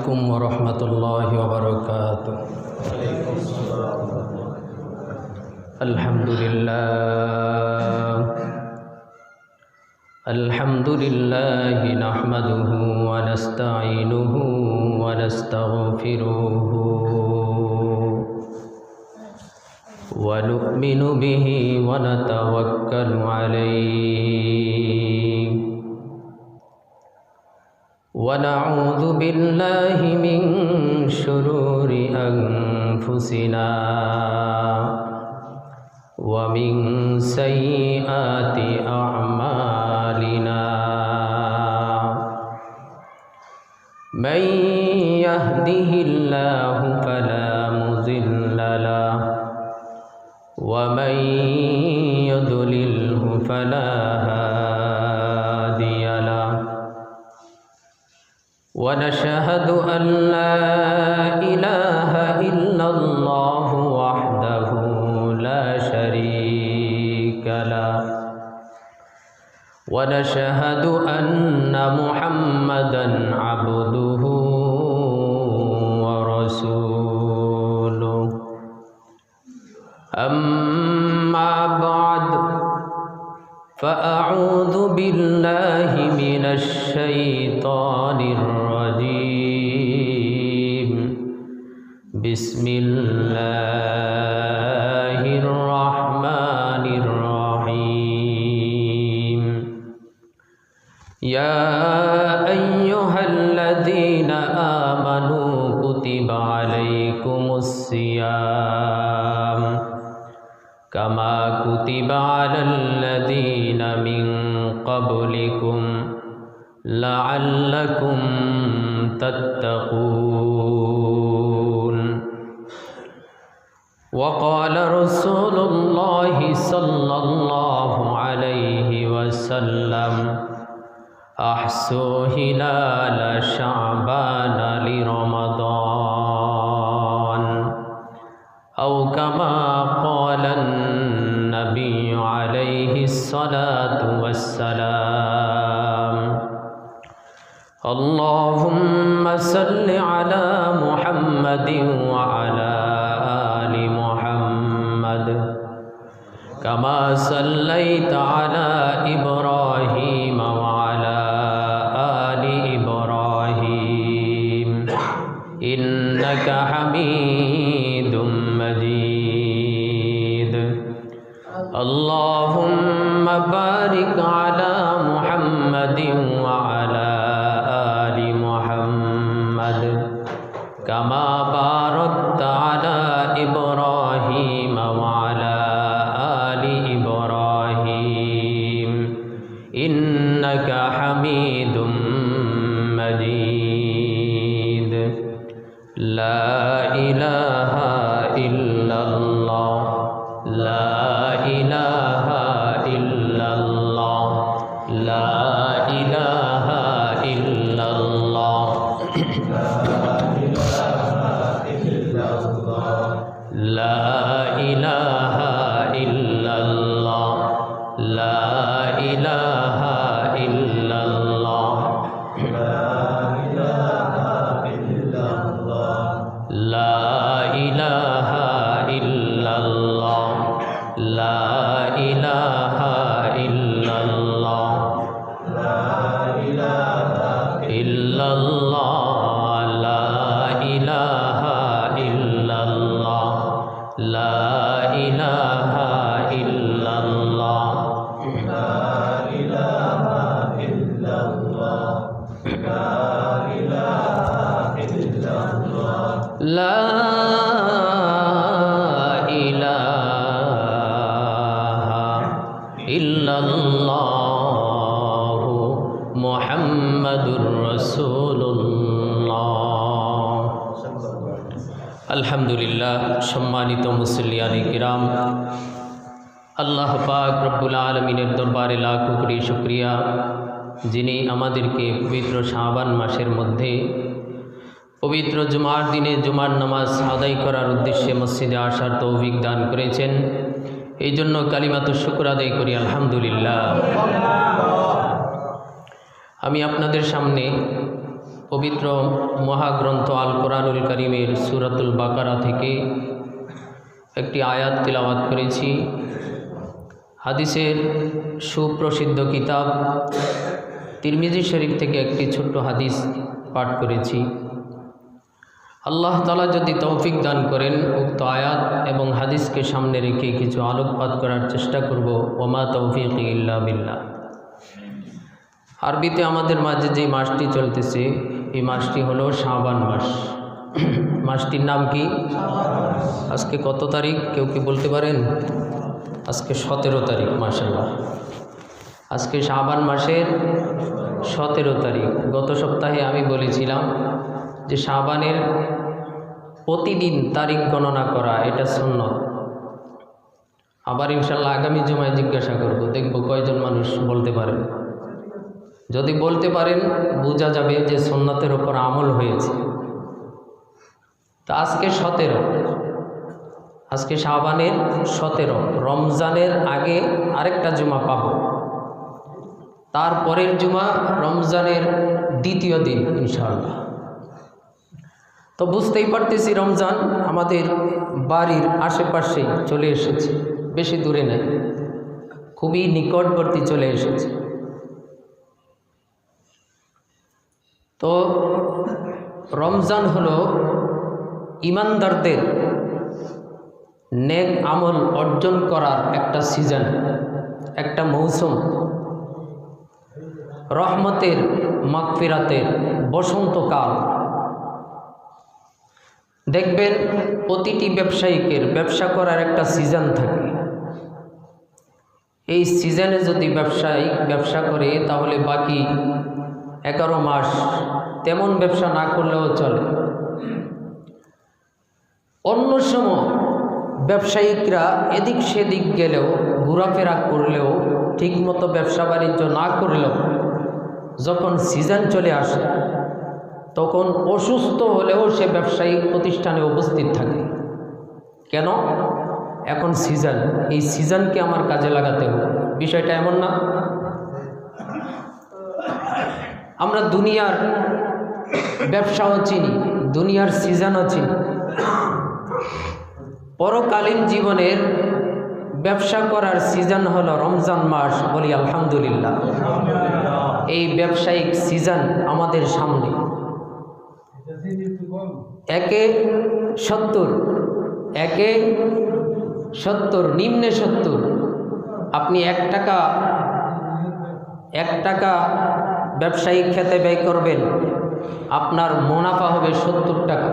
عليكم ورحمة الله وبركاته. الحمد لله نحمده ونستعينه ونستغفره ونؤمن به ونتوكل عليه ونعوذ بالله من شرور أنفسنا ومن سيئات أعمالنا من يهده الله فلا مضل له ومن يضلله فلا هادي له ونشهد أن لا إله إلا الله وحده لا شريك له ونشهد أن محمدا عبده ورسوله أما بعد فأعوذ بالله من الشيطان الرجيم بسم الله الرحمن الرحيم يا أيها الذين آمنوا كتب عليكم الصيام كما كتب على الذين من قبلكم لعلكم تتقون وقال رسول الله صلى الله عليه وسلم أحصوا هلال شعبان لرمضان أو كما قال النبي عليه الصلاة والسلام اللهم صل على محمد وعلى آل محمد كما صليت على إبراهيم وعلى آل إبراهيم إنك حميد مجيد اللهم بارك على محمد وعلى آل محمد كما باركت على إبراهيم وعلى آل إبراهيم إنك حميد مجيد لا إله إلا الله لا إله إلا الله لا إله إلا الله لا إله إلا الله لا إله إلا الله لا إله إلا الله لا إله إلا الله لا إله إلا الله لا إله إلا الله لا إله إلا الله لا إله إلا الله لا إله إلا الله لا إله إلا الله محمد رسول الله আলহামদুলিল্লাহ। সম্মানিত মুসল্লিয়ানে কিরাম, আল্লাহ পাক রব্বুল আলমিনের দরবারে লাখো কোটি শুকরিয়া, যিনি আমাদেরকে পবিত্র শাবান মাসের মধ্যে পবিত্র জুমার দিনে জুমার নামাজ আদায় করার উদ্দেশ্যে মসজিদে আসার তৌফিক দান করেছেন। এই জন্য কালিমাতু শুকর আদায় করি আলহামদুলিল্লাহ। আমি আপনাদের সামনে পবিত্র মহাগ্রন্থ আল কোরআনুল কারীমের সূরাতুল বাকারা থেকে একটি আয়াত তিলাওয়াত করেছি। হাদিসের সুপ্রসিদ্ধ কিতাব তিরমিজি শরীফ থেকে একটি ছোট্ট হাদিস পাঠ করেছি। আল্লাহ তাআলা যদি তৌফিক দান করেন উক্ত আয়াত এবং হাদিসকে সামনে রেখে কিছু আলোকপাত করার চেষ্টা করব। ওমা তৌফিকি ইল্লা বিল্লাহ। আরবিতে আমাদের মাঝে যে মাসটি চলতেছে এই মাসটি হলো শাবান মাস। মাসটির নাম কি? আজকে কত তারিখ কেউ কি বলতে পারেন? আজকে 17 তারিখ। মাশাআল্লাহ, আজকে শাবান মাসের 17 তারিখ। গত সপ্তাহে আমি বলেছিলাম যে শাবানের প্রতিদিন তারিখ গণনা করা এটা সুন্নত। আবার ইনশাল্লাহ আগামী জুমায় জিজ্ঞাসা করব, দেখব কয়জন মানুষ বলতে পারেন। যদি বলতে পারেন বোঝা যাবে যে সুন্নতের ওপর আমল হয়েছে। তো আজকে 17, আজকে শাবানের 17, রমজানের আগে আরেকটা জুমা পাব, তারপরের জুমা রমজানের দ্বিতীয় দিন ইনশাআল্লাহ। তো বুঝতেই পারতেছি রমজান আমাদের বাড়ির আশেপাশেই চলে এসেছে, বেশি দূরে নেই, খুবই নিকটবর্তী চলে এসেছে। তো রমজান হলো ঈমানদারদের নেক আমল অর্জন করার একটা সিজন, একটা মৌসুম, রহমতের মাগফিরাতের বসন্তকাল। দেখবেন প্রতিটি ব্যবসায়িকের ব্যবসা করার একটা সিজন থাকে। এই সিজনে যদি ব্যবসায়িক ব্যবসা করে তাহলে বাকি 11 মাস তেমন ব্যবসা না করলেও চলে। অন্য সময় ব্যবসায়িকরা এদিক সেদিক গেলেও, ঘোরাফেরা করলেও, ঠিকমতো ব্যবসা বাণিজ্য না করলেও যখন সিজন চলে আসে তখন অসুস্থ হলেও সে ব্যবসায়িক প্রতিষ্ঠানে উপস্থিত থাকে। কেন? এখন সিজন, এই সিজনকে আমার কাজে লাগাতে হবে। বিষয়টা এমন না? আমরা দুনিয়ার ব্যবসাও চিনি, দুনিয়ার সিজনও চিনি। পরকালীন জীবনের ব্যবসা করার সিজন হলো রমজান মাস। বলি আলহামদুলিল্লাহ। এই ব্যবসায়িক সিজন আমাদের সামনে। একে 70, নিম্নে 70। আপনি 1 টাকা ব্যবসায়িক খেতে ব্যয় করবেন, আপনার মুনাফা হবে 70 টাকা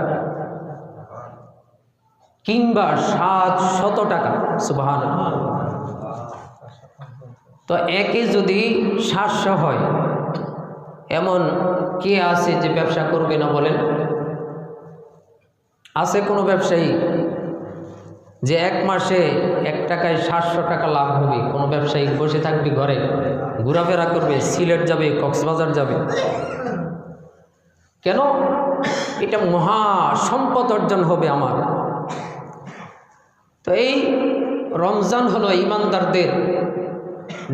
কিংবা 700 টাকা। সুবহানাল্লাহ। তো একে যদি 700 হয়, এমন কে আছে যে ব্যবসা করবে না বলেন? আছে কোনো ব্যবসায়ী যে 1 মাসে 1 টাকায় 700 টাকা লাভ হবে? কোনো ব্যবসায়ী বসে থাকবে ঘরে, ঘোরাফেরা করবে, সিলেট যাবে, কক্সবাজার যাবে? কেন? এটা মহা সম্পদ অর্জন হবে আমার। তো এই রমজান হলো ঈমানদারদের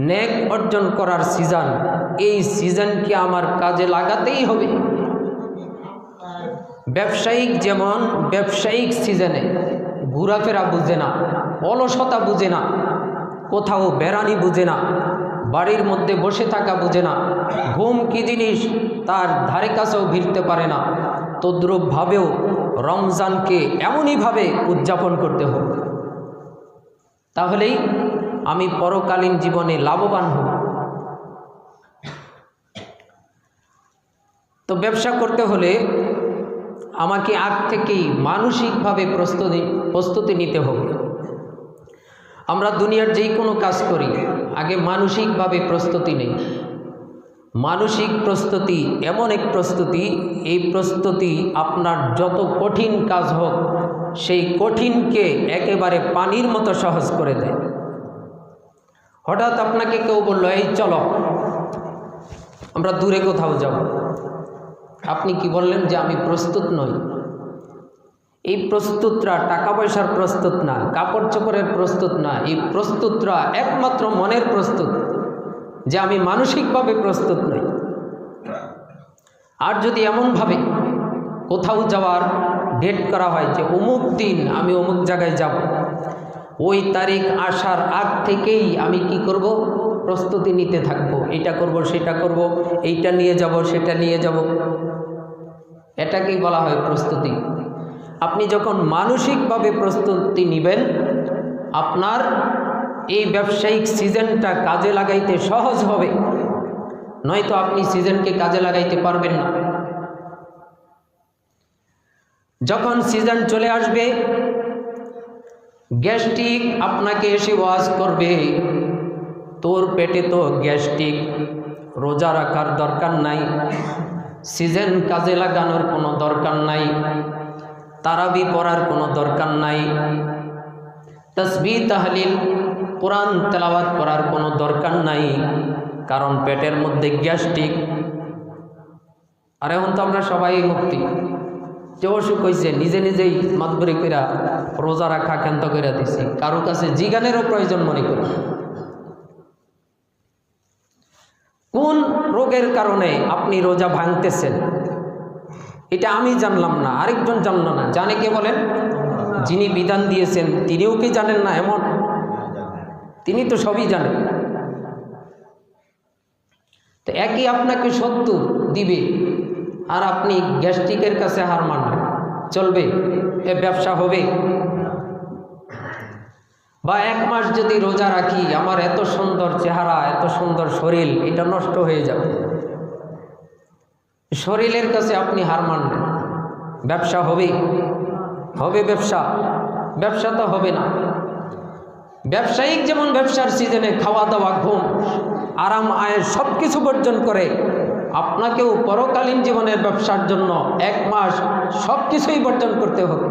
নেক অর্জন করার সিজন। এই সিজনকে আমার কাজে লাগাতেই হবে। ব্যবসায়িক যেমন ব্যবসায়িক সিজনে ঘোরাফেরা বুঝে না, অলসতা বুঝে না, কোথাও বেড়ানি বুঝে না, বাড়ির মধ্যে বসে থাকা বুঝে না, ঘুম কি জিনিস তার ধারে কাছেও ভিড়তে পারে না, তদ্রূপভাবেও রমজানকে এমনইভাবে উদযাপন করতে হবে। তাহলেই আমি পরকালীন জীবনে লাভবান হব। তো ব্যবসা করতে হলে আমাকে আগ থেকেই মানসিকভাবে প্রস্তুতি নিতে হবে। আমরা দুনিয়ার যেই কোনো কাজ করি আগে মানসিকভাবে প্রস্তুতি নেই। মানসিক প্রস্তুতি এমন এক প্রস্তুতি, এই প্রস্তুতি আপনার যত কঠিন কাজ হোক সেই কঠিনকে একেবারে পানির মতো সহজ করে দেয়। হঠাৎ আপনাকে কেউ বলল, এই চলো আমরা দূরে কোথাও যাব। আপনি কি বললেন? যে আমি প্রস্তুত নই। এই প্রস্তুতরা টাকা পয়সার প্রস্তুত না, কাপড় চোপড়ের প্রস্তুত না। এই প্রস্তুতরা একমাত্র মনের প্রস্তুত, যে আমি মানসিকভাবে প্রস্তুত নই। আর যদি এমনভাবে কোথাও যাওয়ার ডেট করা হয় যে অমুক দিন আমি অমুক জায়গায় যাব, ওই তারিখ আসার আগ থেকেই আমি কি করব, প্রস্তুতি নিতে থাকব, এটা করব সেটা করব, এইটা নিয়ে যাব সেটা নিয়ে যাব। এটাকেই বলা হয় প্রস্তুতি। আপনি যখন মানসিকভাবে প্রস্তুতি নেবেন, আপনার এই ব্যবসায়িক সিজনটা কাজে লাগাইতে সহজ হবে, নয়তো আপনি সিজনকে কাজে লাগাইতে পারবেন না। যখন সিজন চলে আসবে, গ্যাস্ট্রিক আপনাকে এসে ওয়াজ করবে, তোর পেটে তো গ্যাস্ট্রিক, রোজা রাখার দরকার নাই, সিজন কাজে লাগানোর কোনো দরকার নাই, তারাবি পড়ার কোনো দরকার নাই, তাসবিহ তাহলিল কোরআন তেলাওয়াত করার কোনো দরকার নাই, কারণ পেটের মধ্যে গ্যাস্ট্রিক। আর এখন তো আমরা সবাই মুক্তি, যে অসুখ হয়েছে নিজে নিজেই মাতবরি কইরা রোজা রাখা ক্ষান্ত করে দিছি, কারো কাছে জিজ্ঞানেরও প্রয়োজন মনে করি। কোন রোগের কারণে আপনি রোজা ভাঙতেছেন এটা আমি জানলাম না, আরেকজন জানলো না, জানে কে বলেন? যিনি বিধান দিয়েছেন তিনিও কি জানেন না? এমন তিনি তো সবই জানেন। তো একই আপনাকে 70 দিবে আর আপনি গ্যাস্ট্রিকের কাছে হার মানবেন, চলবে? এ ব্যবসা হবে? বা 1 মাস যদি রোজা রাখি, আমার এত সুন্দর চেহারা, এত সুন্দর শরীর, এটা নষ্ট হয়ে যাবে, শরীরের কাছে আপনি হার মানবেন, ব্যবসা হবে? হবে ব্যবসা? ব্যবসা তো হবে না। ব্যবসায়িক যেমন ব্যবসার সিজনে খাওয়া দাওয়া, ঘুম, আরাম, আয়ের সব কিছু বর্জন করে, আপনাকেও পরকালীন জীবনের ব্যবসার জন্য 1 মাস সব কিছুই বর্জন করতে হবে।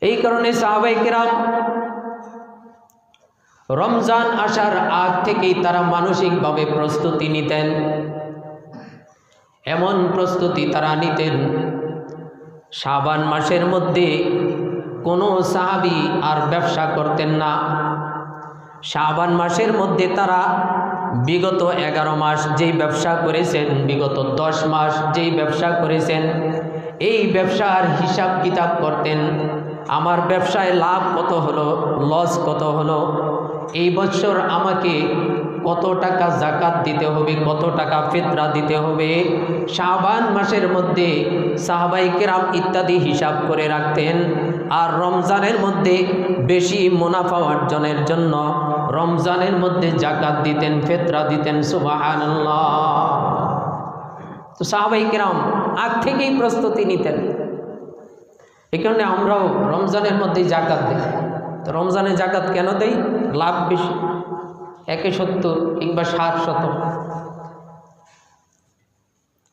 এই কারণে সাহাবায়ে কেরাম রমজান আসার আগ থেকেই তারা মানসিকভাবে প্রস্তুতি নিতেন। এমন প্রস্তুতি তারা নিতেন, শাবান মাসের মধ্যে কোনো সাহাবী আর ব্যবসা করতেন না। শাবান মাসের মধ্যে তারা বিগত 11 মাস যেই ব্যবসা করেছেন, বিগত 10 মাস যেই ব্যবসা করেছেন, এই ব্যবসার হিসাব কিতাব করতেন। আমার ব্যবসায় লাভ কত হলো, লস কত হলো, এই বছর আমাকে কত টাকা জাকাত দিতে হবে, কত টাকা ফিতরা দিতে হবে। শাবান মাসের মধ্যে সাহাবায়ে কেরাম ইত্যাদি হিসাব করে রাখতেন। আর রমজানের মধ্যে বেশি মুনাফা অর্জনের জন্য রমজানের মধ্যে জাকাত দিতেন, ফিতরা দিতেন। সুবহানাল্লাহ। তো সাহাবায়ে কেরাম আগ থেকেই প্রস্তুতি নিতেন। এই কারণে আমরাও রমজানের মধ্যেই জাকাত দিই। তো রমজানে জাকাত কেন দেই? লাভ বেশি, 170 কিংবা 60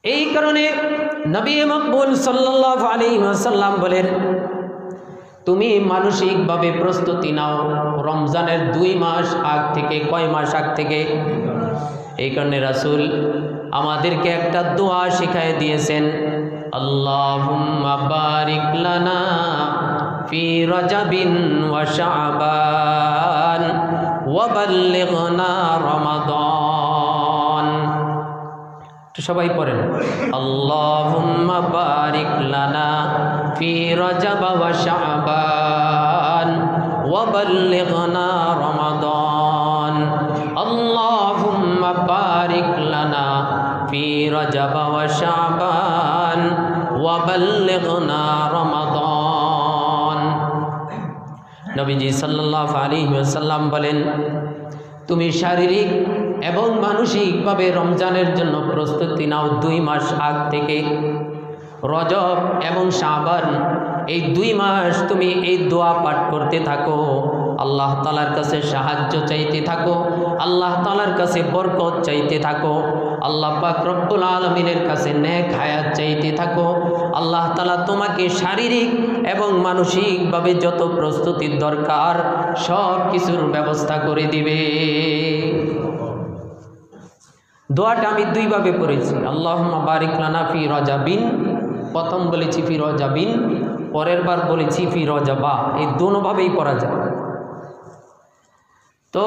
এই কারণে নবী মকবুল সাল্লাল্লাহু আলাইহি ওয়াসাল্লাম বলেন, তুমি মানসিকভাবে প্রস্তুতি নাও রমজানের 2 মাস আগ থেকে। কয় মাস আগ থেকে? এই কারণে রাসূল আমাদেরকে একটা দোয়া শিখায় দিয়েছেন, আল্লাহুম্মা বারিক লানা ফি রাজাবিন ওয়া শাবান ওয়া বাল্লিগনা রমাদান। তো সবাই পড়েন, আল্লাহুম্মা বারিক লানা ফি রাজাব ওয়া শাবান ওয়া বাল্লিগনা রমাদান। আল্লাহুম্মা বারিক লানা ফি রাজাব ওয়া শাবান ওয়া বাল্লিগনা রমাদান। নবীজি সাল্লাল্লাহু আলাইহি ওয়াসাল্লাম বলেন, তুমি শারীরিক এবং মানসিকভাবে রমজানের জন্য প্রস্তুতি নাও 2 মাস আগ থেকে। রজব এবং শাবান এই 2 মাস তুমি এই দোয়া পাঠ করতে থাকো, আল্লাহ তাআলার কাছে সাহায্য চাইতে থাকো, আল্লাহ তাআলার কাছে বরকত চাইতে থাকো, আল্লাহ পাক রব্বুল আলামিনের কাছে নেক হায়াত চাইতে থাকো। আল্লাহ তাআলা তোমাকে শারীরিক এবং মানসিকভাবে যত প্রস্তুতির দরকার সব কিছুর ব্যবস্থা করে দিবে। দোয়াটা আমি 2 ভাবে পড়েছি, আল্লাহুম্মা বারিক লানা ফি রাজাবিন, প্রথম বলেছি ফি রাজাবিন, পরের বার বলেছি ফি রাজাবা, এই দোনোভাবেই পড়া যায়। তো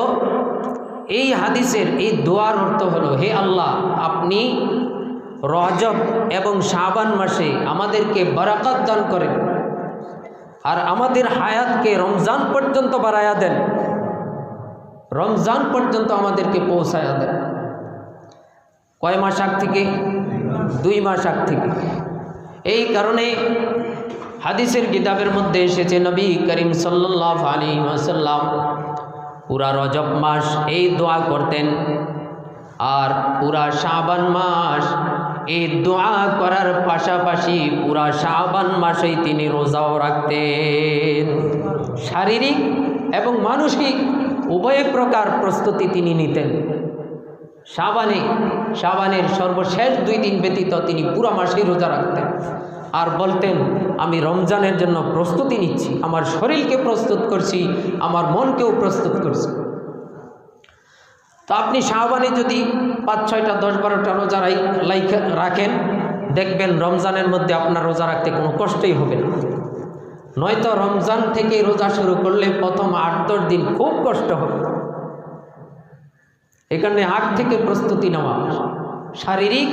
এই হাদিসের এই দোয়ার অর্থ হলো, হে আল্লাহ, আপনি রজব এবং শাবান মাসে আমাদেরকে বারাকাত দান করেন আর আমাদের হায়াতকে রমজান পর্যন্ত বাড়ায়া দেন, রমজান পর্যন্ত আমাদেরকে পৌঁছায়া দেন। কয় মাস আগ থেকে? 2 মাস আগ থেকে। এই কারণে হাদিসের কিতাবের মধ্যে এসেছে নবী করিম সাল্লাল্লাহু আলাইহি ওয়াসাল্লাম পুরা রজব মাস এই দোয়া করতেন, আর পুরা শাবান মাস এই দোয়া করার পাশাপাশি পুরা শাবান মাসেই তিনি রোজাও রাখতেন। শারীরিক এবং মানসিক উভয় প্রকার প্রস্তুতি তিনি নিতেন। শাবানের সর্বশেষ 2 দিন ব্যতীত তিনি পুরা মাসেই রোজা রাখতেন আর বলতেন, আমি রমজানের জন্য প্রস্তুতি নিচ্ছি, আমার শরীরকে প্রস্তুত করছি, আমার মনকেও প্রস্তুত করছি। তো আপনি শাবানে যদি 5, 6টা 10, 12টা রোজা রাখেন, দেখবেন রমজানের মধ্যে আপনার রোজা রাখতে কোনো কষ্টই হবে না। নয়তো রমজান থেকে রোজা শুরু করলে প্রথম 8-10 দিন খুব কষ্ট হবে। এখানে আগ থেকে প্রস্তুতি নেওয়া শারীরিক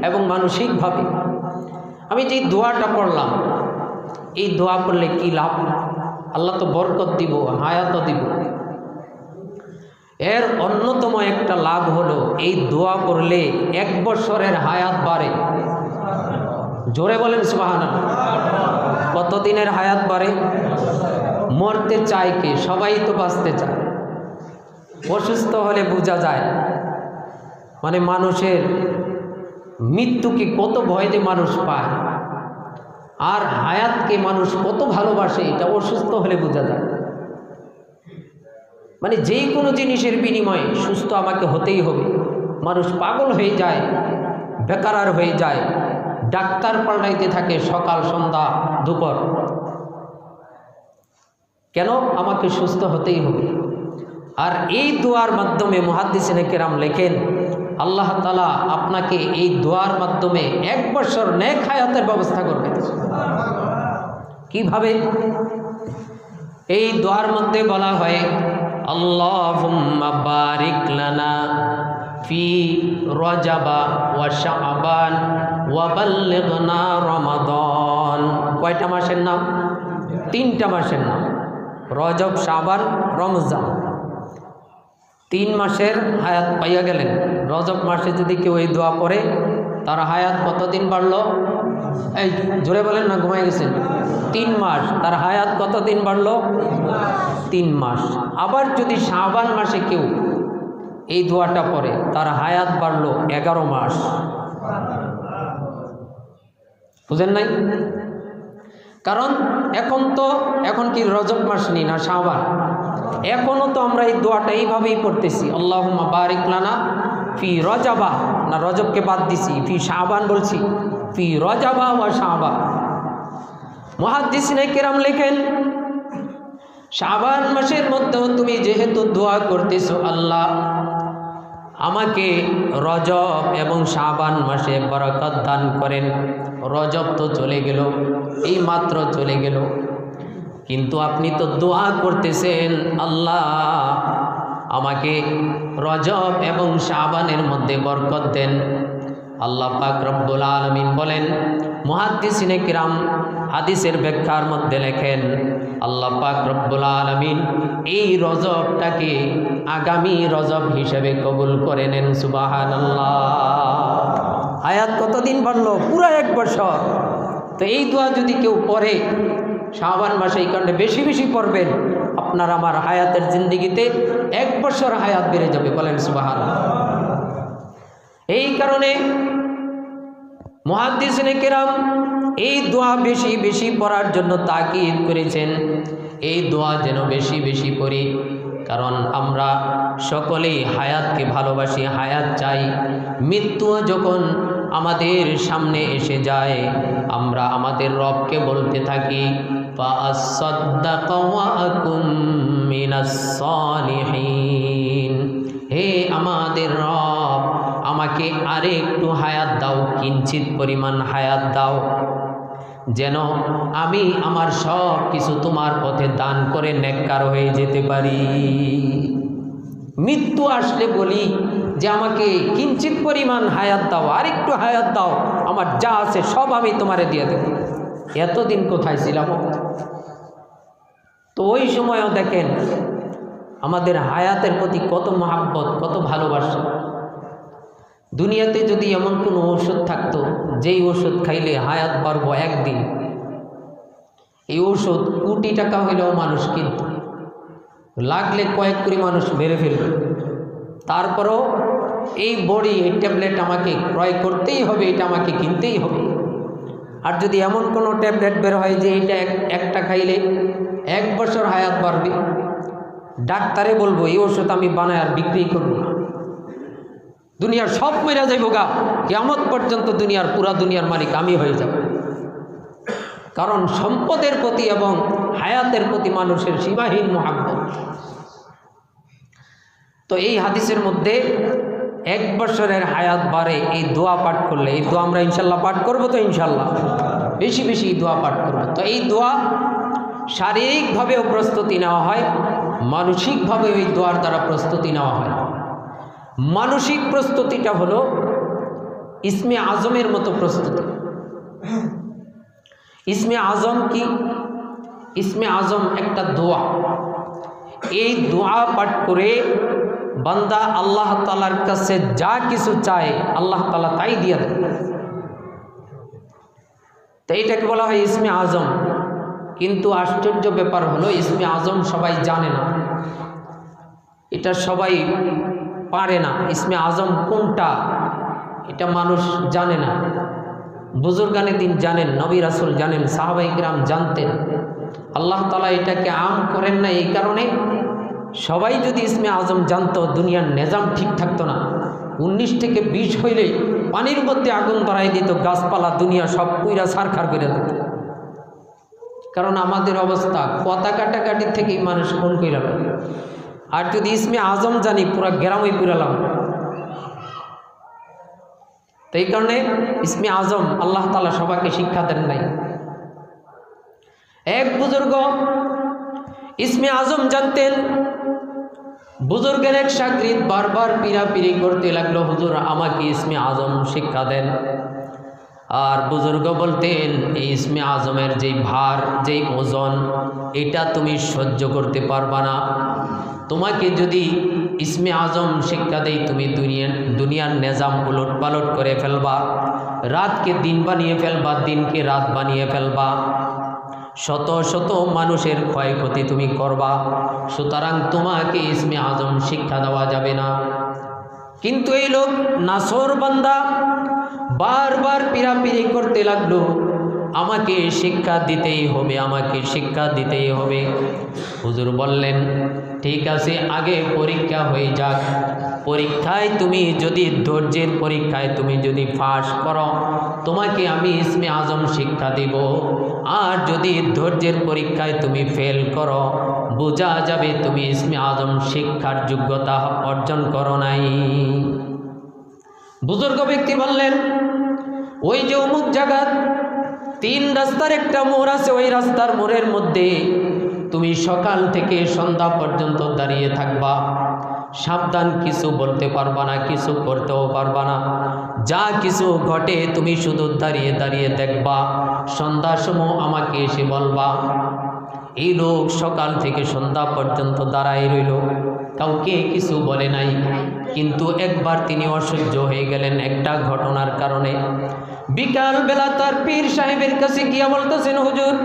এবং মানসিকভাবে। আমি যে দোয়াটা পড়লাম, এই দোয়া পড়লে কি লাভ? আল্লাহ তো বরকত দিব, হায়াতও দিব। এর অন্যতম একটা লাভ হলো, এই দোয়া পড়লে 1 বছরের হায়াত বাড়ে। জোরে বলেন সুবহানাল্লাহ। কত দিনের হায়াত বাড়ে? মরতে চায় কে? সবাই তো বাঁচতে চায়। অসুস্থ হলে বোঝা যায়, মানে মানুষের মৃত্যুকে কত ভয় যে মানুষ পায়, আর হায়াতকে মানুষ কত ভালোবাসে এটা অসুস্থ হলে বোঝা যায়। মানে যেই কোনো জিনিসের বিনিময়ে সুস্থ আমাকে হতেই হবে। মানুষ পাগল হয়ে যায়, বেকার হয়ে যায়, ডাক্তার পাল্টাইতে থাকে সকাল সন্ধ্যা দুপুর। কেন? আমাকে সুস্থ হতেই হবে। আর এই দোয়ার মাধ্যমে মুহাদ্দিসিনে কেরাম লেখেন, আল্লাহ তাআলা আপনাকে এই দোয়ার মাধ্যমে 1 বছর নেক হায়াতের ব্যবস্থা করবেন। কিভাবে? এই দোয়ার মধ্যে বলা হয়, আল্লাহুম্মা বারিক লানা ফি রজবা ওয়া শাবান ওয়া বাল্লিগনা রমাদান। কয়টা মাসের নাম? 3টা মাসের নাম, রজব, শাবান, রমজান। 3 মাসের হায়াত পাইয়া গেলেন। রজব মাসে যদি কেউ এই দোয়া পড়ে, তার হায়াত কতদিন বাড়লো? এই জোরে বলেন না, ঘুমাই গেছেন। 3 মাস। তার হায়াত কতদিন বাড়লো? 3 মাস। আবার যদি শাবান মাসে কেউ এই দোয়াটা পড়ে, তার হায়াত বাড়লো 11 মাস। বুঝেন নাই? কারণ এখন কি রজব মাস নেই না শাবান? এখনও তো আমরা এই দোয়াটা এইভাবেই পড়তেছি, আল্লাহুম্মা বারিক লানা ফি রজবা, না রজবকে বাদ দিছি, ফি শাবান বলছি, ফি রজবা ওয়া শাবান। মুহাদ্দিসিনে কেরাম লেখেন, শাবান মাসের মধ্যেও তুমি যেহেতু দোয়া করতেছো, আল্লাহ আমাকে রজব এবং শাবান মাসে বরকত দান করেন। রজব তো চলে গেল, এই মাত্র চলে গেল, কিন্তু আপনি তো দোয়া করতেছেন, আল্লাহ আমাকে রজব এবং শাবানের মধ্যে বরকত দেন। আল্লাহ পাক রব্বুল আলামিন বলেন, মুহাদ্দিসিনে কিরাম হাদিসের ব্যাখ্যার মধ্যে লেখেন, আল্লাহ পাক রব্বুল আলামিন এই রজবটাকে আগামী রজব হিসেবে কবুল করে নেন। সুবহানাল্লাহ। হায়াত কতদিন বাড়লো? পুরা 1 বছর। তো এই দোয়া যদি কেউ পড়ে শাবান মাসে, এই কারণে বেশি বেশি পড়বেন, আপনার আমার হায়াতের জিন্দিগিতে 1 বছর হায়াত বেড়ে যাবে। বলেন সুবহানাল্লাহ। এই কারণে মুহাদ্দিসিনে কেরাম এই দোয়া বেশি বেশি পড়ার জন্য তাকিদ করেছেন, এই দোয়া যেন বেশি বেশি পড়ি। কারণ আমরা সকলেই হায়াতকে ভালোবাসি, হায়াত চাই। মৃত্যুও যখন আমাদের সামনে এসে যায়, আমরা আমাদের রবকে বলতে থাকি, ফাআসসাদদাকা ওয়া আকুম মিনাস সালিহিন। হে আমাদের রব, আমাকে আরেকটু হায়াত দাও, কিঞ্চিত পরিমাণ হায়াত দাও, যেন আমি আমার সব কিছু তোমার পথে দান করে নেককার হয়ে যেতে পারি। মৃত্যু আসলে বলি যে আমাকে কিঞ্চিত পরিমাণ হায়াত দাও, আর একটু হায়াত দাও, আমার যা আছে সব আমি তোমারে দিয়ে দেব। এতদিন কোথায় ছিলাম? তো ওই সময়ও দেখেন আমাদের হায়াতের প্রতি কত মহাব্বত, কত ভালোবাসা। দুনিয়াতে যদি এমন কোনো ঔষধ থাকতো যেই ওষুধ খাইলে হায়াত বাড়বো একদিন, এই ঔষধ কোটি টাকা হইলেও মানুষ কিনত, লাগলে কয়েক কোটি মানুষ মেরে ফেলবে, তারপরও এই বড়ি, এই ট্যাবলেট আমাকে ক্রয় করতেই হবে, এটা আমাকে কিনতেই হবে। আর যদি এমন কোনো ট্যাবলেট বের হয় যে এটা একটা খাইলে 1 বছর হায়াত বাড়বে, ডাক্তারে বলবো এই ওষুধ আমি বানাই আর বিক্রি করব না, দুনিয়ার সব মেরা যাইব গা, কিয়ামত পর্যন্ত দুনিয়ার পুরা দুনিয়ার মালিক আমি হয়ে যাব। কারণ সম্পদের প্রতি এবং হায়াতের প্রতি মানুষের সীমাহীন মহাব্বত। তো এই হাদিসের মধ্যে 1 বছরের হায়াত বাড়ে এই দোয়া পাঠ করলে, এই দোয়া আমরা ইনশাল্লাহ পাঠ করব, তো ইনশাল্লাহ বেশি বেশি এই দোয়া পাঠ করব। তো এই দোয়া শারীরিকভাবেও প্রস্তুতি নেওয়া হয়, মানসিকভাবেও এই দোয়ার দ্বারা প্রস্তুতি নেওয়া হয়। মানসিক প্রস্তুতিটা হলো ইসমে আজমের মতো প্রস্তুতি। ইসমে আজম কি? ইসমে আজম একটা দোয়া। এই দোয়া পাঠ করে বান্দা আল্লাহ তাআলার কাছে যা কিছু চায় আল্লাহ তাআলা তাই দিয়ে দেয়। তো এটাকে বলা হয় ইসমে আজম। কিন্তু আশ্চর্য ব্যাপার হলো ইসমে আজম সবাই জানে না, এটা সবাই পারে না। ইসমে আজম কোনটা এটা মানুষ জানে না। বুজুর্গানে দিন জানেন, নবী রাসূল জানেন, সাহাবায়ে কিরাম জানতেন। আল্লাহ তাআলা এটাকে আম করেন না এই কারণে, সবাই যদি ইসমে আজম জানতো দুনিয়ার নিজাম ঠিক থাকতো না। 19 থেকে 20 হইলেই পানির মধ্যে আগুন ধরাই দিত, গাছপালা দুনিয়া সব পুইরা ছারখার করে দিত। কারণ আমাদের অবস্থা কথা কাটাকাটির থেকেই মানুষ খুন কইরাল। আর যদি ইসমে আজম জানি পুরা গ্রামই পুরালাম। তো এই কারণে ইসমে আজম আল্লাহ তাআলা সবাইকে শিক্ষা দেন নাই। এক বুজুর্গ ইসমে আজম জানতেন। বুজুর্গের এক শাগরিদ বারবার পিরাপিরি করতে লাগলো, হুজুর আমাকে ইসমে আজম শিক্ষা দেন। আর বুজুর্গ বলতেন এই ইসমে আজমের যেই ভার, যেই ওজন, এটা তুমি সহ্য করতে পারবা না। তোমাকে যদি ইসমে আজম শিক্ষা দেই তুমি দুনিয়ার নিজাম উলট পালট করে ফেলবা, রাতকে দিন বানিয়ে ফেলবা, দিনকে রাত বানিয়ে ফেলবা, শত শত মানুষের ক্ষয়ক্ষতি তুমি করবা। সুতরাং তোমাকে ইসমে আজম শিক্ষা দেওয়া যাবে না। কিন্তু এই লোক নাসর বান্দা বারবার পিরাপিরি করতে লাগলো, আমাকে শিক্ষা দিতেই হবে, আমাকে শিক্ষা দিতেই হবে। হুজুর বললেন ঠিক আছে, আগে পরীক্ষা হয়ে যাক। পরীক্ষায় তুমি যদি ধৈর্যের পরীক্ষায় তুমি যদি পাস করো তোমাকে আমি ইসমে আজম শিক্ষা দিব। আর যদি ধৈর্যের পরীক্ষায় তুমি ফেল করো বোঝা যাবে তুমি ইসমে আজম শিক্ষার যোগ্যতা অর্জন করো নাই। বুজুর্গ ব্যক্তি বললেন ওই যে অমুক জায়গা 3 রাস্তার একটা মোড় আছে, ওই রাস্তার মোড়ের মধ্যে তুমি সকাল থেকে সন্ধ্যা পর্যন্ত দাঁড়িয়ে থাকবা, সাবধান, কিছু বলতে পারবা না, কিছু করতেও পারবা না, যা কিছু ঘটে তুমি শুধু দাঁড়িয়ে দাঁড়িয়ে দেখবা, সন্ধ্যার সময় আমাকে এসে বলবা। এই লোক সকাল থেকে সন্ধ্যা পর্যন্ত দাঁড়ায় রইল, কাউকে কিছু বলে নাই। কিন্তু একবার তিনি অসহ্য হয়ে গেলেন একটা ঘটনার কারণে। বিকাল বেলা তার পীর সাহেবের কাছে গিয়া বলতেছেন, হুজুর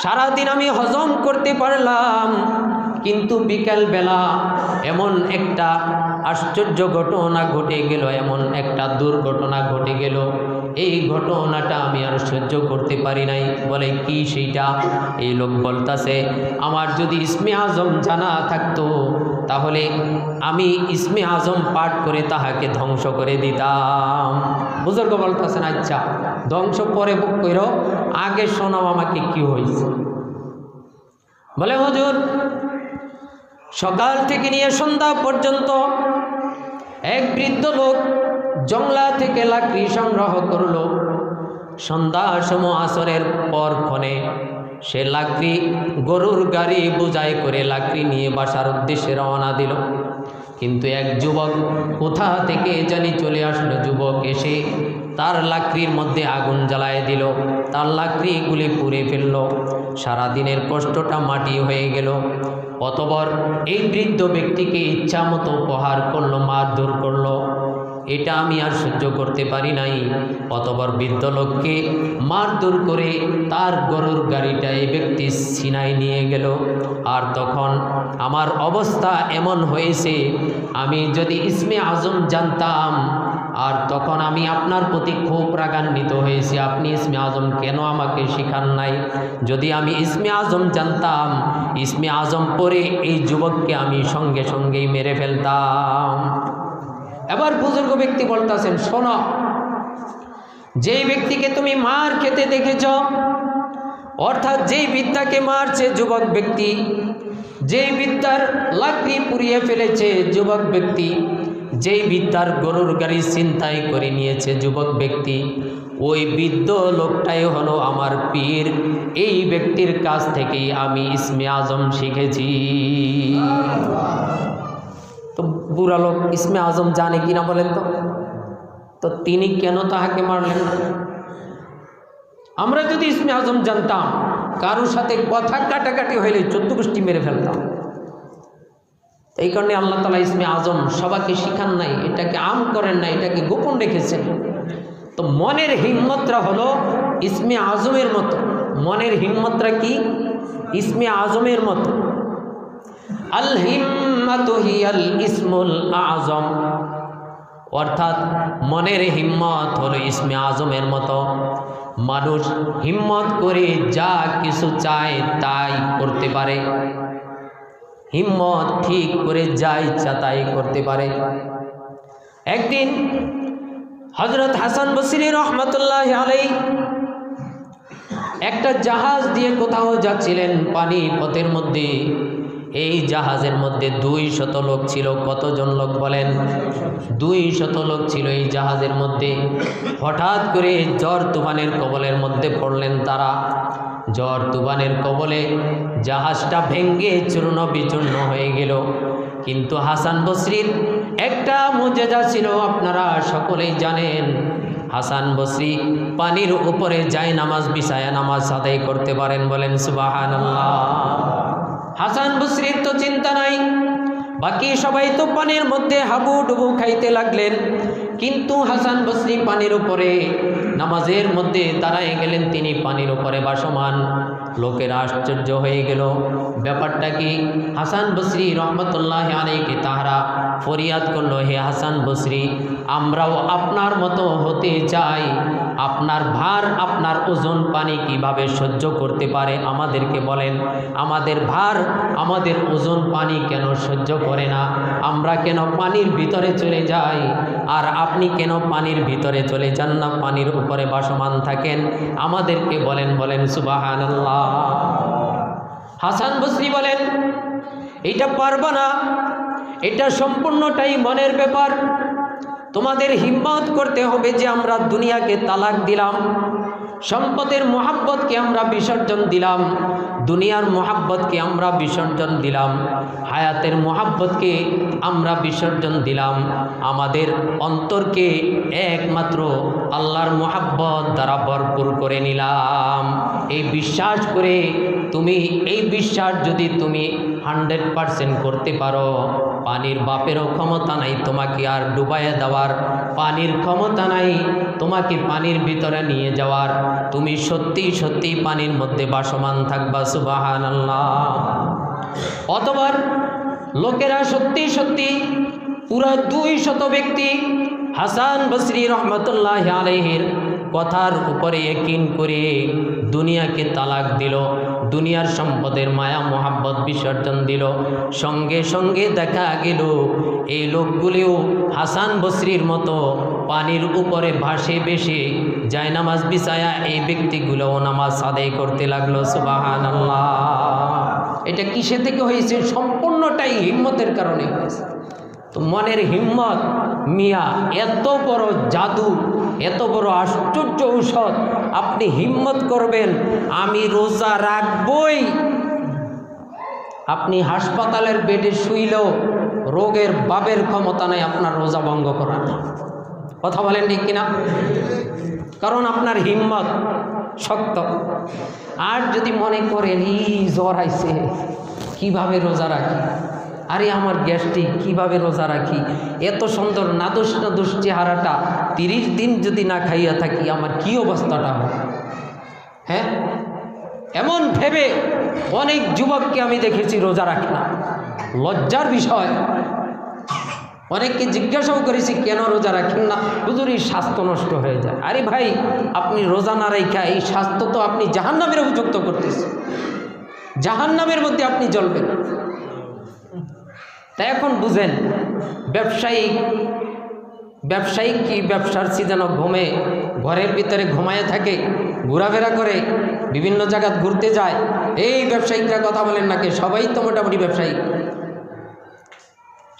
সারাদিন আমি হজম করতে পারলাম, কিন্তু বিকাল বেলা এমন একটা আশ্চর্য ঘটনা ঘটে গেল, এমন একটা দুর্ঘটনা ঘটে গেল, এই ঘটনাটা আমি আর সহ্য করতে পারি নাই। বলে কি সেইটা? এই লোক বলতাছে আমার যদি ইসমে আজম জানা থাকতো তাহলে আমি ইসমে আজম পাঠ করে তাহাকে ধ্বংস করে দিতাম। বুজুর্গ বলতেছেন আচ্ছা ধ্বংস পরে বুক কইরো, আগে শোনাও আমাকে কি হয়েছে। বলে হুজুর সকাল থেকে নিয়ে সন্ধ্যা পর্যন্ত এক বৃদ্ধ লোক জংলা থেকে লাকড়ি সংগ্রহ করলো। সন্ধ্যার সময় আসরের পর ক্ষণে সে লাকড়ি গরুর গাড়ি বোঝাই করে লাকড়ি নিয়ে বাসার উদ্দেশ্যে রওনা দিল। কিন্তু এক যুবক কোথা থেকে জানি চলে আসলো। যুবক এসে তার লাকড়ির মধ্যে আগুন জ্বালায় দিল, তার লাকড়িগুলি পুড়ে ফেলল, সারাদিনের কষ্টটা মাটি হয়ে গেল। অতঃপর এই বৃদ্ধ ব্যক্তিকে ইচ্ছা মতো প্রহার করলো, মারধর করলো। এটা আমি আর সহ্য করতে পারি নাই। অতঃপর বৃদ্ধ লোককে মারধর করে তার গরুর গাড়িটা এই ব্যক্তি ছিনাই নিয়ে গেল। আর তখন আমার অবস্থা এমন হয়েছে, আমি যদি ইসমে আজম জানতাম, আর তখন আমি আপনার প্রতি খুব রাগান্বিত হয়েছি, আপনি ইসমে আজম কেন আমাকে শিখান নাই? যদি আমি ইসমে আজম জানতাম, ইসমে আজম পরে এই যুবককে আমি সঙ্গে সঙ্গেই মেরে ফেলতাম। এবার বুজুর্গ ব্যক্তি বলতেছেন, শোনো, যেই ব্যক্তিকে তুমি মার খেতে দেখেছ, অর্থাৎ যেই বিদ্যাকে মারছে যুবক ব্যক্তি, যেই বিদ্যার লাকড়ি পুড়িয়ে ফেলেছে যুবক ব্যক্তি, যেই বিদ্যার গরুর গাড়ি ছিনতাই করে নিয়েছে যুবক ব্যক্তি, ওই বৃদ্ধ লোকটাই হলো আমার পীর। এই ব্যক্তির কাছ থেকেই আমি ইসমে আজম শিখেছি। তো বুড়া লোক ইসমে আজম জানে কিনা বলেন তো তিনি কেন তাহাকে মারলেন না? আমরা যদি ইসমে আজম জানতাম, কারোর সাথে কথা কাটাকাটি হইলে 14 গোষ্ঠী মেরে ফেলতাম। এই কারণে আল্লাহ তাআলা ইসমে আজম সবাইকে শিখান নাই, এটাকে আম করেন নাই, এটাকে গোপন রেখেছেন। তো মনের হিম্মতরা হলো ইসমে আজমের মতো। মনের হিম্মতরা কি? ইসমে আজমের মতো। আল হিম্মাতু হিয়াল ইসমুল আজম, অর্থাৎ মনের হিম্মত হলো ইসমে আজমের মতো। মানুষ হিম্মত করে যা কিছু চায় তাই করতে পারে, হিম্মত ঠিক করে যা ইচ্ছা তাই করতে পারে। একদিন হযরত হাসান বসরি রহমতুল্লাহি আলাইহি একটা জাহাজ দিয়ে কোথাও যাচ্ছিলেন পানি পথের মধ্যে। এই জাহাজের মধ্যে 200 লোক ছিল। কতজন লোক বলেন? 200 লোক ছিল এই জাহাজের মধ্যে। হঠাৎ করে ঝড় তুফানের কবলের মধ্যে পড়লেন তারা। ঝড় তুফানের কবলে জাহাজটা ভেঙ্গে চূর্ণ বিচূর্ণ হয়ে গেল। কিন্তু হাসান বসরির একটা মুজেজা ছিল, আপনারা সকলেই জানেন। হাসান বসরি পানির উপরে যায় নামাজ বিছায়া নামাজ আদায় করতে পারেন। বলেন সুবহানাল্লাহ। হাসান বসরির তো চিন্তা নাই, বাকি সবাই তো পানির মধ্যে হাবুডুবু খাইতে লাগলেন। কিন্তু হাসান বসরি পানির উপরে নামাজের মধ্যে দাঁড়ায় গেলেন, তিনি পানির উপরে ভাসমান। লোকেরা আশ্চর্য হয়ে গেল, ব্যাপারটা কি? হাসান বসরি রহমতুল্লাহি আলাইহি তাহারা ফরিয়াদ করল, হে হাসান বসরি, আমরাও আপনার মতো হতে চাই। আপনার ভার, আপনার ওজন পানি কিভাবে সহ্য করতে পারে আমাদেরকে বলেন। আমাদের ভার, আমাদের ওজন পানি কেন সহ্য করে না? আমরা কেন পানির ভিতরে চলে যাই, আর আপনি কেন পানির ভিতরে চলে যান না, পানির উপরে ভাসমান থাকেন? আমাদেরকে বলেন। বলেন সুবহানাল্লাহ। হাসান বসরি বলেন, এটা পারবা না, এটা সম্পূর্ণটাই মনের ব্যাপার। তোমাদের হিম্মত করতে হবে যে আমরা দুনিয়াকে তালাক দিলাম, সম্পদের মোহাব্বতকে আমরা বিসর্জন দিলাম, দুনিয়ার মোহাব্বতকে আমরা বিসর্জন দিলাম, হায়াতের মোহাব্বতকে আমরা বিসর্জন দিলাম, আমাদের অন্তরকে একমাত্র আল্লাহর মোহাব্বত দ্বারা ভরপুর করে নিলাম। এই বিশ্বাস করে তুমি, এই বিশ্বাস যদি তুমি 100% করতে পারো, পানির বাপেরও ক্ষমতা নাই তোমাকে আর ডুবাইয়া দেওয়ার, পানির ক্ষমতা নাই তোমাকে পানির ভিতরে নিয়ে যাওয়ার। তুমি সত্যি সত্যি পানির মধ্যে ভাসমান থাকবা। সুবহানাল্লাহ। অতঃপর লোকেরা সত্যি সত্যি পুরো 200 ব্যক্তি হাসান বসরি রহমতুল্লাহি আলাইহির কথার উপরে ইয়াকিন করে দুনিয়াকে তালাক দিল, দুনিয়ার সম্পদের মায়া মোহাব্বত বিসর্জন দিল। সঙ্গে সঙ্গে দেখা গেল এই লোকগুলিও হাসান বসরির মতো পানির উপরে ভাসে ভেসে যায় নামাজ বিছায়া এই ব্যক্তিগুলোও নামাজ আদায় করতে লাগলো। সুবহানাল্লাহ। এটা কিসে থেকে হয়েছে? সম্পূর্ণটাই হিম্মতের কারণে হয়েছে। তো মনের হিম্মত মিয়া এত বড় জাদু, এত বড় আশ্চর্য ঔষধ। আপনি হিম্মত করবেন আমি রোজা রাখবই, আপনি হাসপাতালের বেডে শুইলেও রোগের বাবের ক্ষমতা নেই আপনার রোজা ভঙ্গ করার। কথা বলেন ঠিক কিনা? কারণ আপনার হিম্মত শক্ত। আর যদি মনে করেন জ্বর আইছে কিভাবে রোজা রাখি, আরে আমার গ্যাস্ট্রিক কিভাবে রোজা রাখি, এত সুন্দর নাদুস নাদুস চেহারাটা 30 দিন যদি না খাইয়া থাকি আমার কি অবস্থাটা হবে। হ্যাঁ, এমন ভেবে অনেক যুবককে আমি দেখেছি রোজা রাখে না। লজ্জার বিষয়। অনেককে জিজ্ঞাসাও করেছি কেন রোজা রাখেন না? হুজুর এই স্বাস্থ্য নষ্ট হয়ে যায়। আরে ভাই, আপনি রোজা না রাখা এই স্বাস্থ্য তো আপনি জাহান্নামের উপযুক্ত করতেছেন, জাহান্নামের মধ্যে আপনি জ্বলবেন। তাই এখন বুঝেন, ব্যবসায়িক কি ব্যবসার সিজনও ঘুমে ঘরের ভিতরে ঘুমায় থাকে, ঘোরাফেরা করে, বিভিন্ন জায়গা ঘুরতে যায়। এই ব্যবসায়িকরা কথা বলেন নাকি? সবাই তো মোটামুটি ব্যবসায়িক।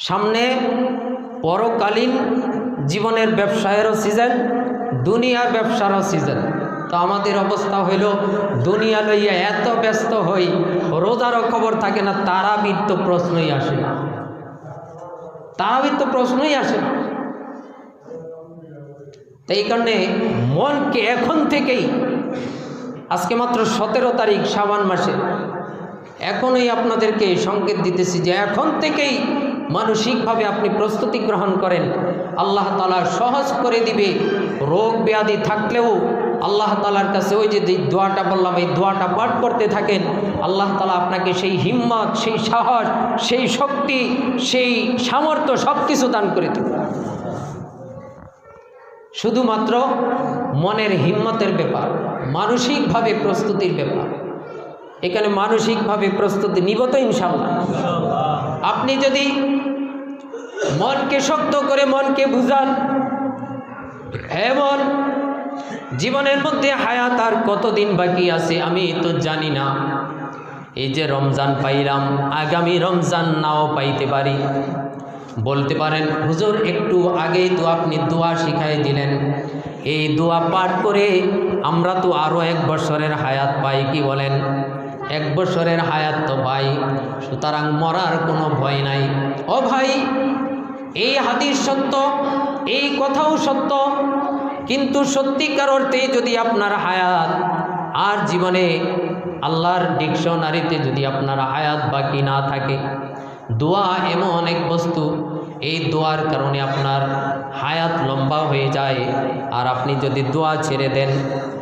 সামনে পরকালীন জীবনের ব্যবসায়েরও সিজন, দুনিয়ার ব্যবসারও সিজন। তো আমাদের অবস্থা হইল দুনিয়া লইয়া এত ব্যস্ত হই, রোজারও খবর থাকে না, তারাবির তো প্রশ্নই আসে না, তারাবির তো প্রশ্নই আসে না। তো এই কারণে মনকে এখন থেকেই, আজকে মাত্র 17 তারিখ শাবান মাসে, এখনই আপনাদেরকে সংকেত দিতেছি যে এখন থেকেই মানসিকভাবে আপনি প্রস্তুতি গ্রহণ করেন। আল্লাহ তাআলা সহজ করে দিবে। রোগ ব্যাধি থাকলেও আল্লাহ তাআলার কাছে ওই যে দোয়াটা বললাম, এই দোয়াটা পাঠ করতে থাকেন। আল্লাহ তাআলা আপনাকে সেই হিম্মত, সেই সাহস, সেই শক্তি, সেই সামর্থ্য সব কিছু দান করে দেবে। শুধুমাত্র মনের হিম্মতের ব্যাপার, মানসিকভাবে প্রস্তুতির ব্যাপার। এখানে মানসিকভাবে প্রস্তুতি নিব তো ইনশাআল্লাহ। আপনি যদি মনকে শক্ত করে মনকে বুঝান, এমন জীবনের মধ্যে হায়াত আর কতদিন বাকি আছে আমি তো জানি না। এই যে রমজান পাইলাম, আগামী রমজান নাও পাইতে পারি। বলতে পারেন হুজুর একটু আগেই তো আপনি দোয়া শিখাই দিলেন, এই দোয়া পাঠ করে আমরা তো আরও 1 বছরের হায়াত পাই, কি বলেন? 1 বছরের হায়াত তো পাই, সুতরাং মরার কোনো ভয় নাই। ও ভাই, এই হাদিস সত্য, এই কথাও সত্য, কিন্তু সত্যিকার অর্থে যদি আপনার হায়াত আর জীবনে আল্লাহর ডিকশনারিতে যদি আপনার হায়াত বাকি না থাকে, দোয়া এমন অনেক বস্তু, এই দোয়ার কারণে আপনার হায়াত লম্বা হয়ে যায়। আর আপনি যদি দোয়া ছেড়ে দেন,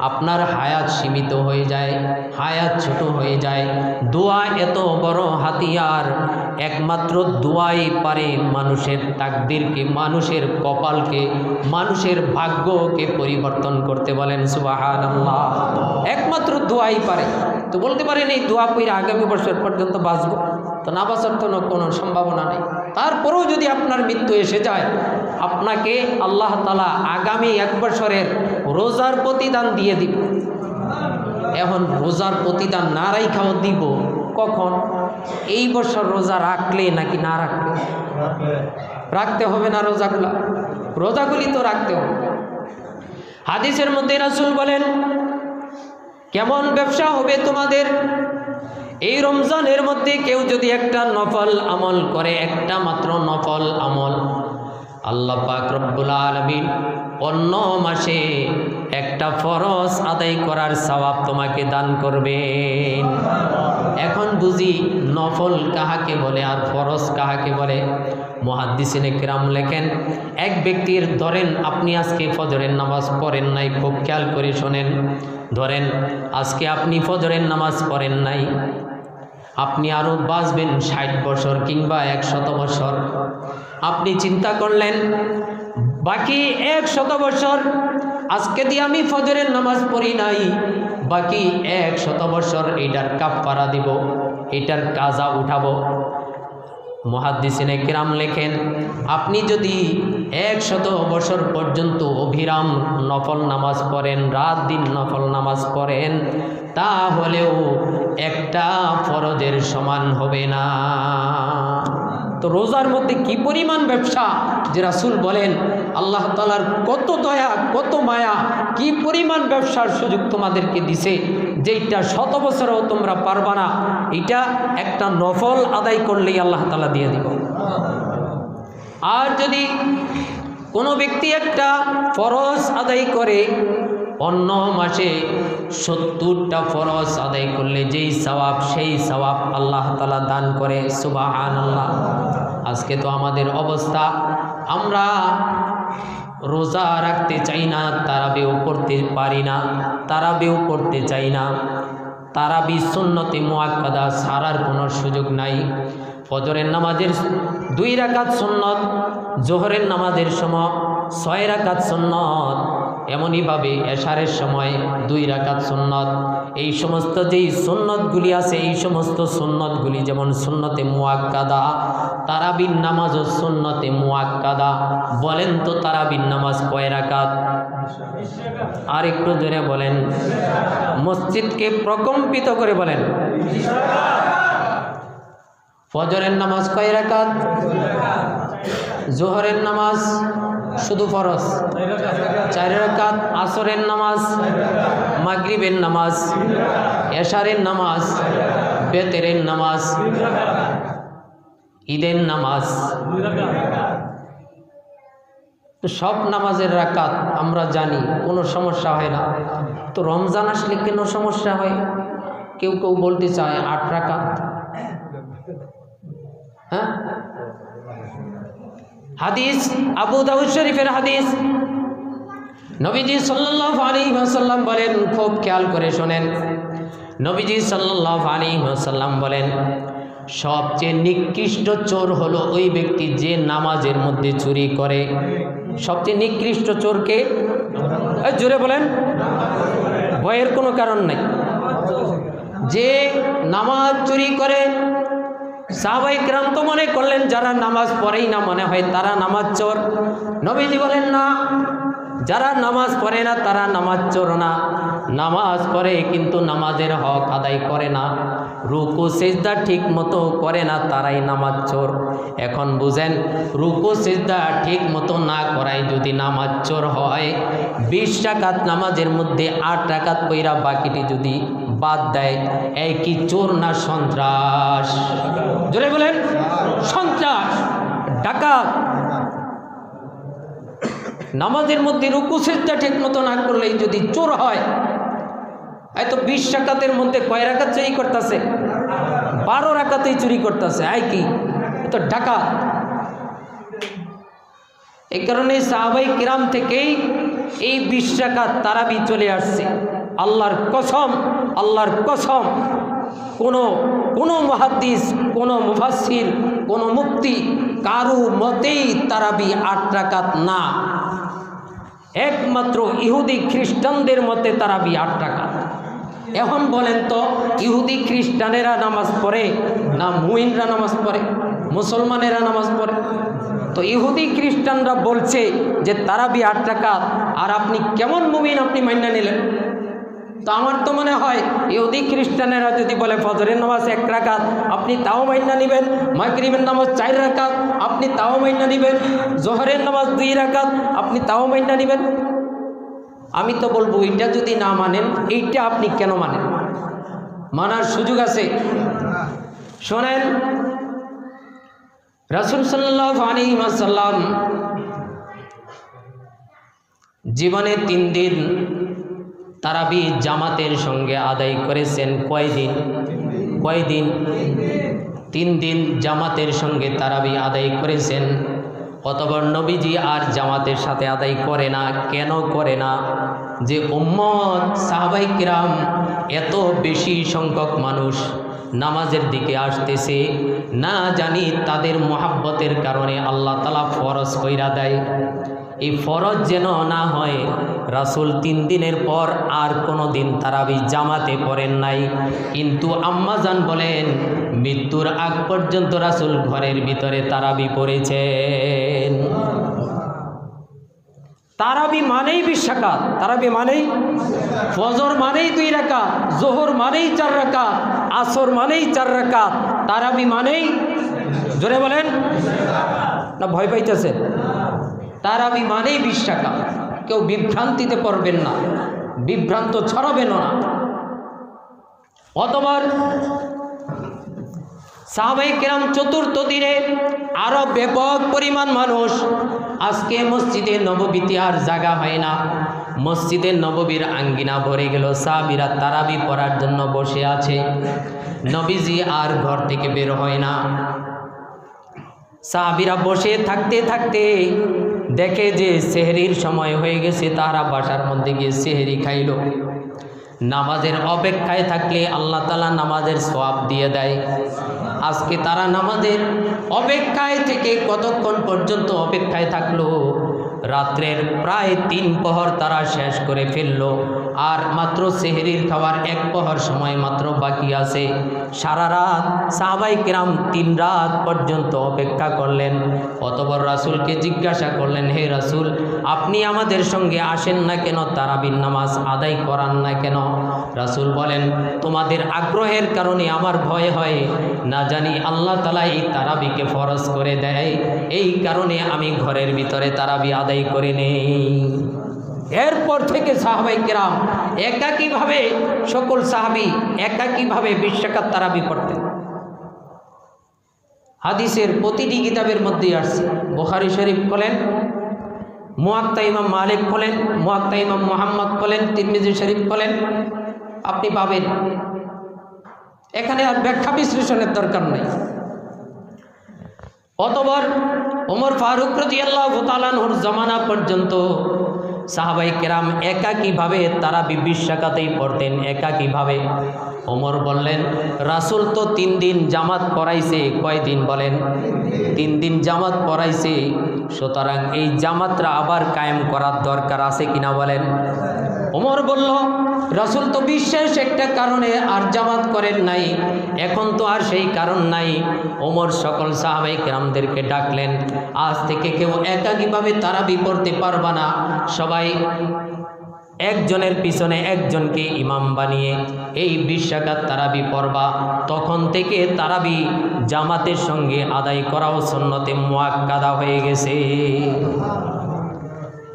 আপনার হায়াত সীমিত হয়ে যায়, হায়াত ছোট হয়ে যায়। দোয়া এত বড় হাতিয়ার, একমাত্র দোয়াই পারে মানুষের তাকদীরকে, মানুষের কপালকে, মানুষের ভাগ্যকে পরিবর্তন করতে। বলেন সুবহানাল্লাহ। একমাত্র দোয়াই পারে। তো বলতে পারেন এই দোয়া পড়ে আগামী বছর পর্যন্ত বাঁচবো, তো না বাঁচার তো কোনো সম্ভাবনা নেই। তারপরেও যদি আপনার মৃত্যু এসে যায়, আপনাকে আল্লাহ তাআলা আগামী 1 বছরের রোজার প্রতিদান দিয়ে দিব। এখন রোজার প্রতিদান না রাখাও দিব কখন? এই বছর রোজা রাখলে নাকি না রাখলে? রাখতে হবে না রোজাগুলি তো রাখতে হবে। হাদিসের মধ্যে রাসূল বলেন, কেমন ব্যবসা হবে তোমাদের? এই রমজানের মধ্যে কেউ যদি একটা নফল আমল করে, একটা মাত্র নফল আমল, আল্লাহ পাক রব্বুল আলামিন অন্য মাসে একটা ফরজ আদায় করার সওয়াব তোমাকে দান করবেন। এখন বুঝি নফল কাহাকে বলে আর ফরজ কাহাকে বলে? মুহাদ্দিসিনে কিরাম লেখেন, এক ব্যক্তির, ধরেন আপনি আজকে ফজরের নামাজ পড়েন নাই, খুব খেয়াল করে শোনেন, ধরেন আজকে আপনি ফজরের নামাজ পড়েন নাই, আপনি আরও বাঁচবেন 60 বছর কিংবা 100 বছর। আপনি চিন্তা করলেন বাকি 100 বছর, আজকে দিয়ে আমি ফজরের নামাজ পড়ি নাই, বাকি 100 বছর এটার কাফারা দিব, এটার কাজা উঠাবো। মুহাদ্দিসিনে কিরাম লেখেন, আপনি যদি 100 বছর পর্যন্ত অবিরাম নফল নামাজ পড়েন, রাত দিন নফল নামাজ পড়েন, তাহলেও একটা ফরজের সমান হবে না। তো রোজার মধ্যে কি পরিমাণ ব্যবসা, যে রাসূল বলেন আল্লাহ তাআলার কত দয়া, কত মায়া, কি পরিমাণ ব্যবসার সুযোগ তোমাদেরকে দিছে, যেটা 100 বছরেও তোমরা পারবা না, এটা একটা নফল আদায় করলেই আল্লাহ তাআলা দিয়ে দিব। আর যদি কোনো ব্যক্তি একটা ফরজ আদায় করে, অন্য মাসে 70টা ফরজ আদায় করলে যেই সওয়াব সেই সওয়াব আল্লাহ তাআলা দান করে। সুবহানাল্লাহ। আজকে তো আমাদের অবস্থা, আমরা রোজা রাখতে চাই না, তারাবিও করতে পারি না, তারাবিও করতে চাই না, তারাবি সুন্নতে মুআক্কাদা ছাড়ার কোনো সুযোগ নাই। ফজরের নামাজের 2 রাকাত সুন্নত, জোহরের নামাজের সময় 6 রাকাত সুন্নত, এমনইভাবে এশারের সময় 2 রাকাত সুন্নত। এই সমস্ত যেই সুন্নতগুলি আছে, এই সমস্ত সুন্নতগুলি যেমন সুন্নতে মুআক্কাদা, তারাবির নামাজও সুন্নতে মুআক্কাদা। বলেন তো তারাবির নামাজ কয় রাকাত? আর একটু জোরে বলেন, মসজিদকে প্রকম্পিত করে বলেন। ফজরের নামাজ কয় রাকাত? জোহরের নামাজ শুধু ফরজ 4 রাকাত, আসরের নামাজ, মাগরিবের নামাজ, এশারের নামাজ, বেতেরের নামাজ, ঈদের নামাজ, তো সব নামাজের রাকাত আমরা জানি, কোনো সমস্যা হয় না। তো রমজান আসলে কেন সমস্যা হয়? কেউ কেউ বলতে চায় 8 রাকাত। হ্যাঁ, হাদিস আবু দাউদ শরীফের হাদিস, নবীজি সাল্লাল্লাহু আলাইহি ওয়াসাল্লাম বলেন, খুব খেয়াল করে শোনেন, নবীজি সাল্লাল্লাহু আলাইহি ওয়াসাল্লাম বলেন, সবচেয়ে নিকৃষ্ট চোর হলো ওই ব্যক্তি যে নামাজের মধ্যে চুরি করে। সবচেয়ে নিকৃষ্ট চোরকে, জোরে বলেন, ভয়ের কোনো কারণ নাই। যে নামাজ চুরি করে, সাহাবায়ে কেরাম তো মনে করলেন যারা নামাজ পড়েই না মনে হয় তারা নামাজ চোর। নবীজি বলেন না, যারা নামাজ পড়ে না তারা নামাজ চোর না, নামাজ পড়ে কিন্তু নামাজের হক আদায় করে না, রুকু সিজদা ঠিক মতো করে না, তারাই নামাজ চোর। এখন বুঝেন, রুকু সিজদা ঠিক মতো না করাই যদি নামাজ চোর হয়, 20 রাকাত নামাজের মধ্যে 8 রাকাত পইরা বাকিটি যদি বাদ দেয়, এই কি চোর না সন্ত্রাস? জোরে বলেন, সন্ত্রাস, ডাকাত। নামাজের মধ্যে রুকু সিজদা ঠিক মতো না করলেই যদি চোর হয়, এই তো 20 রাকাতের মধ্যে কয় রাকাত চুরি করতেছে? 12 রাকাতেই চুরি করতেছে। আই কি, এ তো ডাকাত। এই কারণে সাহাবায়ে কিরাম থেকেই এই 20 রাকাত তারাবি চলে আসছে। আল্লাহর কসম, আল্লাহর কসম, কোনো মুহাদ্দিস, কোনো মুফাসসির, কোনো মুফতি কারো মতেই তারাবি 8 রাকাত না। একমাত্র ইহুদি খ্রিস্টানদের মতে তারাবি 8 রাকাত। এখন বলেন তো, ইহুদি খ্রিস্টানেরা নামাজ পড়ে না মুমিনরা নামাজ পড়ে? মুসলমানেরা নামাজ পড়ে। তো ইহুদি খ্রিস্টানরা বলছে যে তারাবি 8 রাকাত, আর আপনি কেমন মুমিন আপনি মাইনা নিলেন? তো আমার তো মনে হয় ইহুদি খ্রিস্টানেরা যদি বলে ফজরের নামাজ 1 রাকাত, আপনি তাও মাইনা নেবেন, মাগরিবের নামাজ 4 রাকাত, আপনি তাও মাইনা নেবেন, জোহরের নামাজ 2 রাকাত, আপনি তাও মাইনা নেবেন। আমি তো বলবো, এইটা যদি না মানেন, এইটা আপনি কেন মানেন? মানার সুযোগ আছে। শোনেন, রাসূল সাল্লাল্লাহু আলাইহি ওয়াসাল্লাম জীবনে 3 দিন তারাবি জামাতের সঙ্গে আদায় করেছেন। কয়দিন? 3 দিন জামাতের সঙ্গে তারাবি আদায় করেছেন। অতঃপর নবীজি আর জামাতের সাথে আদায় করে না। কেন করে না? যে উম্মত সাহাবায়ে কিরাম এত বেশি সংখ্যক মানুষ নামাজের দিকে আসতেছে, না জানি তাদের মোহাব্বতের কারণে আল্লাহ তাআলা ফরজ কইরা দেয়। এই ফরজ যেন না হয়। রাসূল 3 দিনের পর আর কোনো দিন তারাবি জামাতে পড়েন নাই। কিন্তু আম্মাজান বলেন, মৃত্যুর আগ পর্যন্ত রাসূল ঘরের ভিতরে তারাবি পড়েছেন। তারাবি মানেই 20 রাকাত, তারাবি মানেই ফজর মানেই 2 রাকাত, জোহর মানেই 4 রাকাত, আসর মানেই 4 রাকাত, তারাবি মানেই, জোরে বলেন না ভয় পাইতেছে, তারাবি মানেই 20 রাকাত। কেউ বিভ্রান্তিতে পড়বেন না, বিভ্রান্ত ছড়াবেন না। অতবার সাহাবায়ে কেরাম চতুর্থ দিনে আরো ব্যাপক পরিমাণ মানুষ। আজকে মসজিদে নববীতে আর জায়গা হয় না, মসজিদে নববীর আঙ্গিনা ভরে গেল। সাহাবীরা তারাবি পড়ার জন্য বসে আছে, নবীজি আর ঘর থেকে বের হয় না। সাহাবীরা বসে থাকতে থাকতে দেখে যে সেহরির সময় হয়ে গেছে, তারা বাসার মধ্যে গিয়ে সেহরি খাইল। নামাজের অপেক্ষায় থাকলে আল্লাহ তাআলা নামাজের সওয়াব দিয়ে দেয়। আজকে তারা নামাজের অপেক্ষায় থেকে কতক্ষণ পর্যন্ত অপেক্ষায় থাকলো? রাত্রের প্রায় 3 প্রহর তারা শেষ করে ফেলল, আর মাত্র সেহরির খাওয়ার 1 প্রহর সময় মাত্র বাকি আছে। সারা রাত সাহাবায়ে কেরাম 3 রাত পর্যন্ত অপেক্ষা করলেন। অতঃপর রাসূলকে জিজ্ঞাসা করলেন, হে রাসূল, আপনি আমাদের সঙ্গে আসেন না কেন? তারাবির নামাজ আদায় করান না কেন? রাসূল বলেন, তোমাদের আগ্রহের কারণে আমার ভয় হয়, না জানি আল্লাহ তাআলা এই তারাবিকে ফরজ করে দেয়, এই কারণে আমি ঘরের ভিতরে তারাবি আদায় করে নেই। এরপর থেকে সাহাবায়ে কেরাম একাকীভাবে, সকল সাহাবী একাকীভাবে 20 রাকাত তারাবি পড়তেন। হাদিসের প্রতিটি কিতাবের মধ্যেই আসছে। বুখারী শরীফ খোলেন, মুয়াত্তা ইমাম মালিক খোলেন, মুয়াত্তা ইমাম মুহাম্মদ খোলেন, তিরমিজি শরীফ খোলেন, আপনি পাবেন। এখানে আর ব্যাখ্যা বিশ্লেষণের দরকার নেই। অতঃপর ওমর ফারুক রাদিয়াল্লাহু তাআলা আনহুর জামানা পর্যন্ত সাহাবায়ে কেরাম একাকীভাবে তারাবি 20 রাকাতেই পড়তেন, একাকীভাবে। ওমর বললেন, রাসূল তো 3 দিন জামাত পড়াইছে। কয় দিন বলেন? 3 দিন জামাত পড়াইছে, সুতরাং এই জামাতটা আবার কায়েম করার দরকার আছে কিনা বলেন? ওমর বলল, রাসূল তো বিশেষ একটা কারণে আর জামাত করেন নাই, এখন তো আর সেই কারণ নাই। ওমর সকল সাহাবায়ে কেরামদেরকে ডাকলেন, আজ থেকে কেউ একাকীভাবে তারাবি পড়তে পারবা না, সবাই একজনের পিছনে একজনকে ইমাম বানিয়ে এই 20 রাকাত তারাবি পড়বা। তখন থেকে তারাবি জামাতের সঙ্গে আদায় করাও সুন্নতে মুআক্কাদা হয়ে গেছে।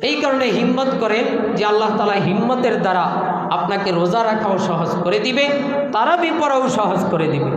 এই কারণে হিম্মত করেন যে আল্লাহ তাআলা হিম্মতের দ্বারা আপনাকে রোজা রাখাও সহজ করে দিবে, তারাবি পড়াও সহজ করে দিবে।